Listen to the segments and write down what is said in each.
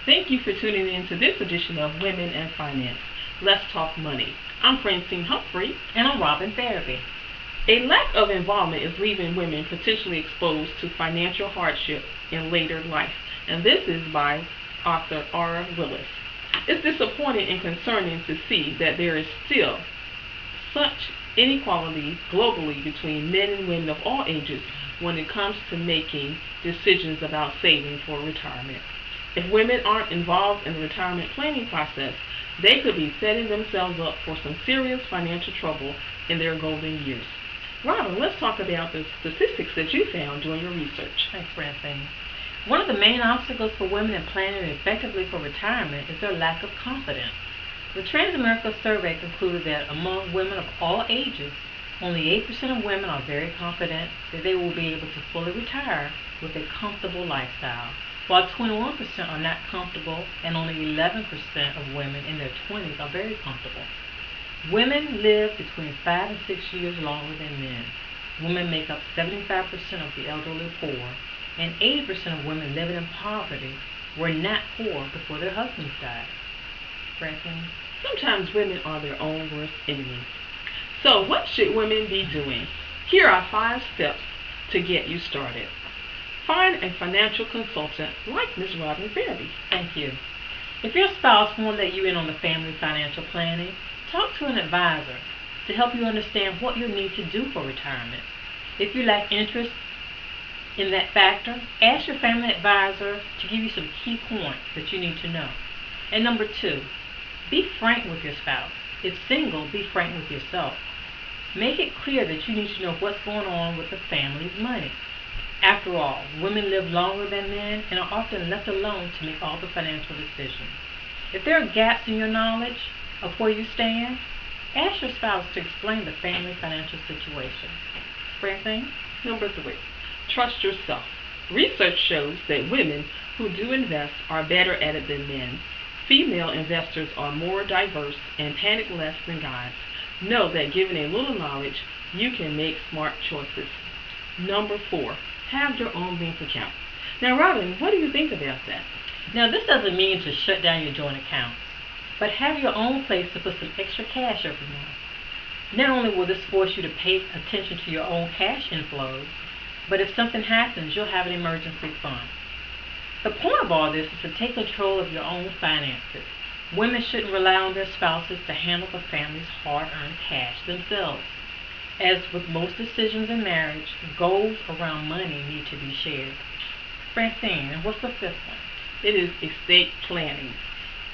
Thank you for tuning in to this edition of Women and Finance. Let's Talk Money. I'm Francine Humphrey. And I'm Ferebee. A lack of involvement is leaving women potentially exposed to financial hardship in later life. And this is by author R. Willis. It's disappointing and concerning to see that there is still such inequality globally between men and women of all ages when it comes to making decisions about saving for retirement. If women aren't involved in the retirement planning process, they could be setting themselves up for some serious financial trouble in their golden years. Robin, let's talk about the statistics that you found doing your research. Thanks, Francine. One of the main obstacles for women in planning effectively for retirement is their lack of confidence. The Transamerica survey concluded that among women of all ages, only 8% of women are very confident that they will be able to fully retire with a comfortable lifestyle, while 21% are not comfortable and only 11% of women in their 20s are very comfortable. Women live between 5 and 6 years longer than men. Women make up 75% of the elderly poor, and 80% of women living in poverty were not poor before their husbands died. Francine? Sometimes women are their own worst enemies. So what should women be doing? Here are 5 steps to get you started. Find a financial consultant like Ms. Robin Ferebee. Thank you. If your spouse won't let you in on the family financial planning, talk to an advisor to help you understand what you need to do for retirement. If you lack interest in that factor, ask your family advisor to give you some key points that you need to know. And number 2, be frank with your spouse. If single, be frank with yourself. Make it clear that you need to know what's going on with the family's money. After all, women live longer than men and are often left alone to make all the financial decisions. If there are gaps in your knowledge of where you stand, ask your spouse to explain the family financial situation. Francine? Number 3, trust yourself. Research shows that women who do invest are better at it than men. Female investors are more diverse and panic less than guys. Know that given a little knowledge, you can make smart choices. Number 4, have your own bank account. Now, Robin, what do you think about that? Now, this doesn't mean to shut down your joint accounts, but have your own place to put some extra cash every month. Not only will this force you to pay attention to your own cash inflows, but if something happens, you'll have an emergency fund. The point of all this is to take control of your own finances. Women shouldn't rely on their spouses to handle the family's hard-earned cash themselves. As with most decisions in marriage, goals around money need to be shared. Francine, and what's the 5th one? It is estate planning.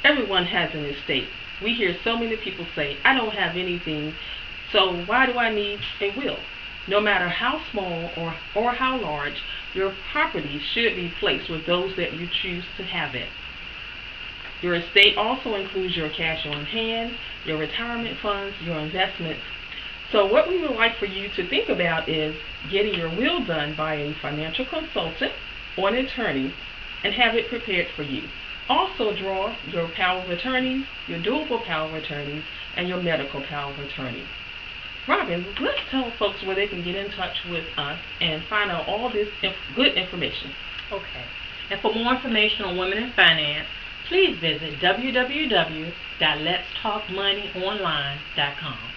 Everyone has an estate. We hear so many people say, I don't have anything, so why do I need a will? No matter how small or how large, your property should be placed with those that you choose to have it. Your estate also includes your cash on hand, your retirement funds, your investments. So what we would like for you to think about is getting your will done by a financial consultant or an attorney and have it prepared for you. Also draw your power of attorneys, your doable power of attorneys, and your medical power of attorney. Robin, let's tell folks where they can get in touch with us and find out all this good information. Okay. And for more information on women in finance, please visit www.letstalkmoneyonline.com.